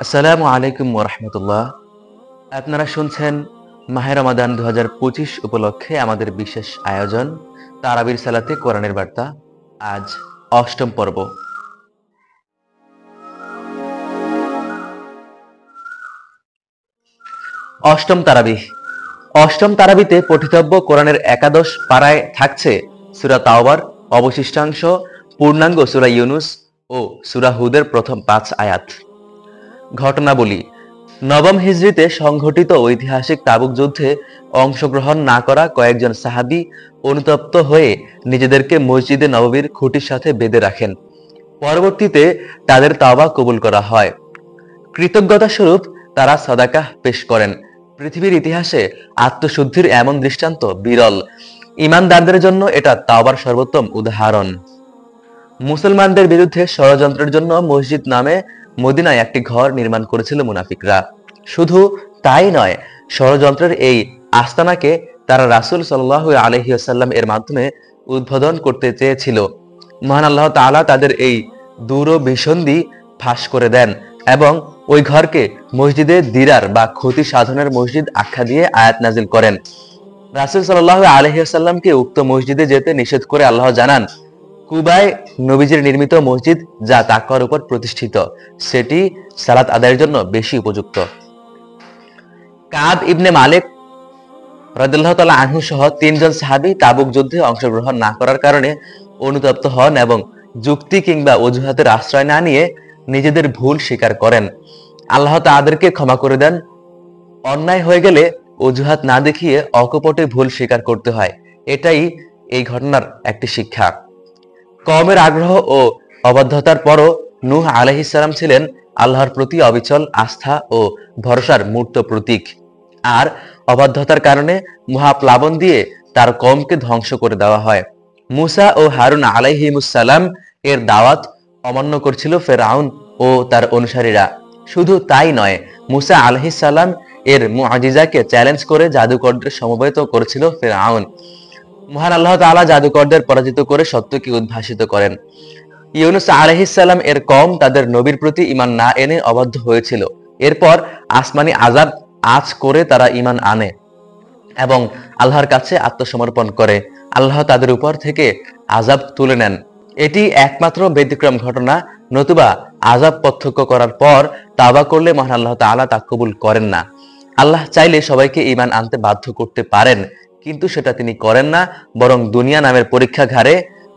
আসসালামু আলাইকুম ওয়া রাহমাতুল্লাহ। আপনারা শুনছেন মাহে রমাদান ২০২৫ উপলক্ষে আমাদের বিশেষ আয়োজন তারাবির সালাতে কোরআনের বার্তা। আজ অষ্টম পর্ব। অষ্টম তারাবি। অষ্টম তারাবিতে পঠিতব্য কোরআনের একাদশ পারায় থাকছে সূরা তাওবার অবশিষ্টাংশ, পূর্ণাঙ্গ সূরা ইউনুস ও সূরা হুদের প্রথম ৫ আয়াত। ঘটনাবলী: নবম হিজরিতে সংঘটিত ঐতিহাসিক তাবুক যুদ্ধে অংশগ্রহণ না করা কয়েকজন সাহাবী অনুতপ্ত হয়ে নিজেদেরকে মসজিদে নববীর খুঁটির সাথে বেঁধে রাখেন। পরবর্তীতে তাদের তাওবা কবুল করা হয়। কৃতজ্ঞতা স্বরূপ তারা সাদাকাহ পেশ করেন। পৃথিবীর ইতিহাসে আত্মশুদ্ধির এমন দৃষ্টান্ত বিরল। ঈমানদারদের জন্য এটা তাওবার সর্বোত্তম উদাহরণ। মুসলমানদের বিরুদ্ধে ষড়যন্ত্রের জন্য মসজিদ নামে মদিনায় একটি ঘর নির্মাণ করেছিল মুনাফিকরা। শুধু তাই নয়, ষড়যন্ত্রের এই আস্তানাকে তারা রাসূল সাল্লাল্লাহু আলাইহি ওয়াসাল্লাম এর মাধ্যমে উদ্বোধন করতে চেয়েছিল। মহান আল্লাহ তাআলা তাদের এই দূরভিসন্ধি ফাঁস করে দেন এবং ওই ঘরকে মসজিদে দিরার বা ক্ষতি সাধনের মসজিদ আখ্যা দিয়ে আয়াত নাজিল করেন। রাসূল সাল্লাল্লাহু আলাইহি ওয়াসাল্লামকে উক্ত মসজিদে যেতে নিষেধ করে আল্লাহ জানান, কুবায় নবীজির নির্মিত মসজিদ যা তাকওয়ার উপর প্রতিষ্ঠিত, সেটি সালাত আদায়ের জন্য বেশি উপযুক্ত। কাব ইবনে মালিক রাদিয়াল্লাহু তাআলা আনহু সহ ৩ জন সাহাবী তাবুক যুদ্ধে অংশগ্রহণ না করার কারণে অনুতপ্ত হন এবং যুক্তি কিংবা অজুহাতের আশ্রয় না নিয়ে নিজেদের ভুল স্বীকার করেন। আল্লাহ তাদেরকে ক্ষমা করে দেন। অন্যায় হয়ে গেলে অজুহাত না দেখিয়ে অকপটে ভুল স্বীকার করতে হয়, এটাই এই ঘটনার একটি শিক্ষা। কওমের আগ্রহ ও অবাধ্যতার পরও নূহ আলাইহিস সালাম ছিলেন আল্লাহর প্রতি অবিচল আস্থা ও ভরসার মূর্ত প্রতীক। আর অবাধ্যতার কারণে মহাপ্লাবন দিয়ে তার কওমকে ধ্বংস করে দেওয়া হয়। মুসা ও হারুন আলাইহিমুস সালাম এর দাওয়াত অমান্য করছিল ফেরাউন ও তার অনুসারীরা। শুধু তাই নয়, মুসা আলাইহিস সালাম এর মুআজিজাকে চ্যালেঞ্জ করে জাদুকরদের সমবেত করেছিল ফেরাউন। মহান আল্লাহ তাআলা জাদুকরদের পরাজিত করে সত্যকে উদ্ভাসিত করেন। ইউনুস আলাইহিস সালাম এর কওম তাদের নবীর প্রতি ঈমান না এনে অবাধ্য হয়েছিল। এরপর আসমানি আযাব আঁচ করে তারা ঈমান আনে এবং আল্লাহর কাছে আত্মসমর্পণ করে। আল্লাহ তাদের উপর থেকে আযাব তুলে নেন। এটি একমাত্র ব্যতিক্রম ঘটনা, নতুবা আযাব প্রত্যক্ষ করার পর তাওবা করলে মহান আল্লাহ তাআলা তা কবুল করেন না। আল্লাহ চাইলে সবাইকে ঈমান আনতে বাধ্য করতে পারেন, কিন্তু সেটা তিনি করেন না, বরং দুনিয়া নামের পরীক্ষাঘারে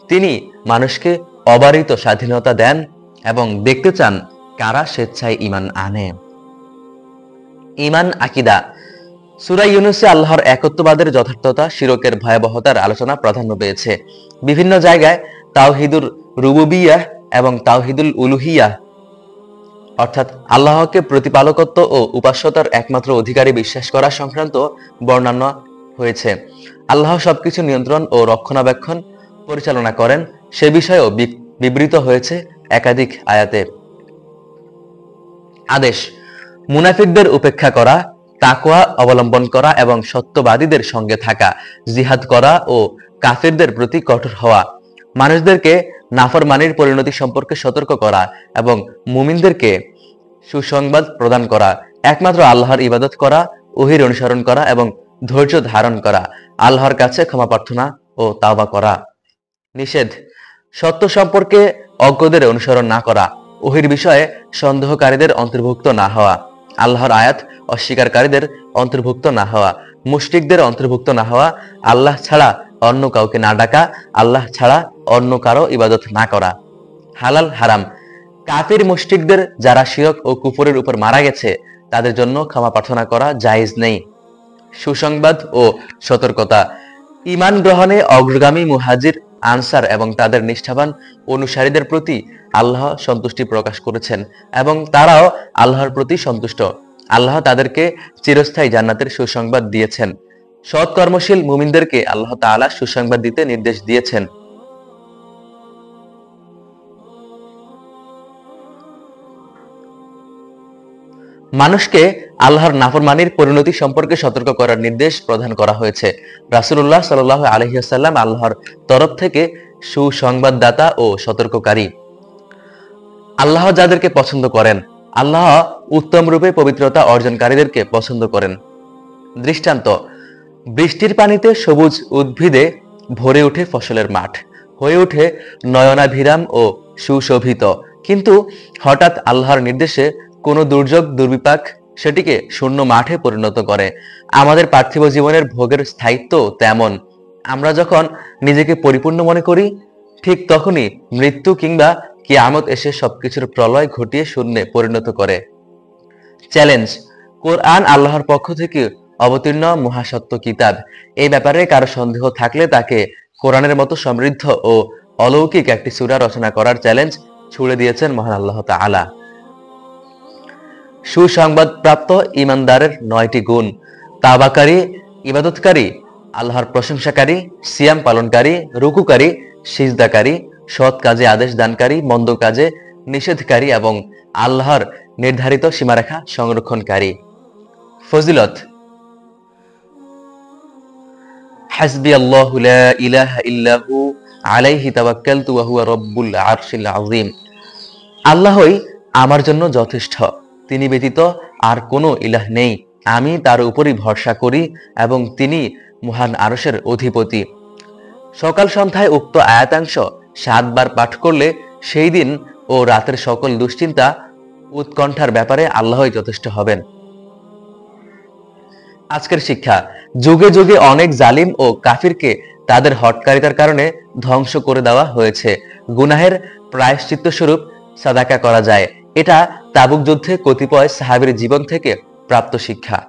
তিনি মানুষকে অবারিত স্বাধীনতা দেন এবং দেখতে চান কারা স্বেচ্ছায় ঈমান আনে। ঈমান আকীদা। সূরা ইউনূসে আল্লাহর একত্ববাদের যথার্থতা, শিরকের ভয়াবহতার আলোচনা প্রাধান্য পেয়েছে। বিভিন্ন জায়গায় তাওহীদুর রুবুবিয়্যাহ এবং তাওহীদুল উলুহিয়্যাহ অর্থাৎ আল্লাহকে প্রতিপালকত্ব ও উপাস্যতার একমাত্র অধিকারী বিশ্বাস করা সংক্রান্ত বর্ণনা হয়েছে। আল্লাহ সবকিছু নিয়ন্ত্রণ ও রক্ষণাবেক্ষণ পরিচালনা করেন, সে বিষয়েও বিবৃত হয়েছে একাধিক আয়াতে। আদেশ: মুনাফিকদের উপেক্ষা করা, তাকওয়া অবলম্বন করা এবং সত্যবাদীদের সঙ্গে থাকা, জিহাদ করা ও কাফিরদের প্রতি কঠোর হওয়া, মানুষদেরকে নাফরমানির পরিণতি সম্পর্কে সতর্ক করা এবং মুমিনদেরকে সুসংবাদ প্রদান করা, একমাত্র আল্লাহর ইবাদত করা, ওহীর অনুসরণ করা এবং ধৈর্য ধারণ করা, আল্লাহর কাছে ক্ষমা প্রার্থনা ও তাওবা করা। নিষেধ: সত্য সম্পর্কে অজ্ঞদের অনুসরণ না করা, ওহীর বিষয়ে সন্দেহকারীদের অন্তর্ভুক্ত না হওয়া, আল্লাহর আয়াত অস্বীকারীদের অন্তর্ভুক্ত না হওয়া, মুশরিকদের অন্তর্ভুক্ত না হওয়া, আল্লাহ ছাড়া অন্য কাউকে না ডাকা, আল্লাহ ছাড়া অন্য কারো ইবাদত না করা। হালাল হারাম: কাফির মুশরিকদের যারা শিরক ও কুফরের উপর মারা গেছে তাদের জন্য ক্ষমা প্রার্থনা করা জায়েজ নেই। সুসংবাদ ও সতর্কতা: ঈমান গ্রহণে অগ্রগামী মুহাজির, আনসার এবং তাদের নিষ্ঠাবান অনুসারীদের প্রতি আল্লাহ সন্তুষ্টি প্রকাশ করেছেন এবং তারাও আল্লাহর প্রতি সন্তুষ্ট। আল্লাহ তাদেরকে চিরস্থায়ী জান্নাতের সুসংবাদ দিয়েছেন। সৎ কর্মশীল মুমিনদেরকে আল্লাহ তাআলা সুসংবাদ দিতে নির্দেশ দিয়েছেন। মানুষকে আল্লাহর নাফরমানির পরিণতি সম্পর্কে সতর্ক করার নির্দেশ প্রদান করা হয়েছে। রাসূলুল্লাহ সাল্লাল্লাহু আলাইহি ওয়াসাল্লাম আল্লাহর তরফ থেকে সুসংবাদদাতা ও সতর্ককারী। আল্লাহ যাদেরকে পছন্দ করেন আল্লাহ উত্তম রূপে পবিত্রতা অর্জনকারীদেরকে পছন্দ করেন। দৃষ্টান্ত: বৃষ্টির পানিতে সবুজ উদ্ভিদে ভরে ওঠে ফসলের মাঠ, হয়ে ওঠে নয়নাভিরাম ও সুশোভিত। কিন্তু হঠাৎ আল্লাহর নির্দেশে কোনো দুর্যোগ দুর্বিপাক সেটিকে শূন্য মাঠে পরিণত করে। আমাদের পার্থিব জীবনের ভোগের স্থায়িত্ব তেমন। আমরা যখন নিজেকে পরিপূর্ণ মনে করি, ঠিক তখনই মৃত্যু কিংবা কিয়ামত এসে সবকিছুর প্রলয় ঘটিয়ে শূন্যে পরিণত করে। চ্যালেঞ্জ: কোরআন আল্লাহর পক্ষ থেকে অবতীর্ণ মহাসত্য কিতাব। এই ব্যাপারে কারো সন্দেহ থাকলে তাকে কোরআনের মতো সমৃদ্ধ ও অলৌকিক একটি সূরা রচনা করার চ্যালেঞ্জ ছুড়ে দিয়েছেন মহান আল্লাহ তাআলা। সুসংবাদপ্রাপ্ত ঈমানদারের ৯টি গুণ: তাওবাকারী, ইবাদতকারী, আল্লাহর প্রশংসাকারী, সিয়াম পালনকারী, রুকুকারী, সিজদাকারী, সৎ কাজে আদেশ দানকারী, মন্দ কাজে নিষেধকারী এবং আল্লাহর নির্ধারিত সীমারেখা সংরক্ষণকারী। ফজিলত: হাসবিয়াল্লাহু লা ইলাহা ইল্লাহু আলাইহি তাওয়াক্কালতু ওয়া হুয়া রাব্বুল আরশিল আযীম। আল্লাহই আমার জন্য যথেষ্ট, তিনি ব্যতীত আর কোনো ইলাহ নেই। আমি তার উপরই ভরসা করি এবং তিনি মহান আরশের অধিপতি। সকাল সন্ধ্যায় উক্ত আয়াতাংশ ৭ বার পাঠ করলে সেই দিন ও রাতের সকল দুশ্চিন্তা উৎকণ্ঠার ব্যাপারে আল্লাহই যথেষ্ট হবেন। আজকের শিক্ষা: যুগে যুগে অনেক জালিম ও কাফিরকে তাদের হঠকারিতার কারণে ধ্বংস করে দেওয়া হয়েছে। গুনাহের প্রায়শ্চিত্ত স্বরূপ সাদাকা করা যায়। এটা তাবুক যুদ্ধে কতিপয় সাহাবীর জীবন থেকে প্রাপ্ত শিক্ষা।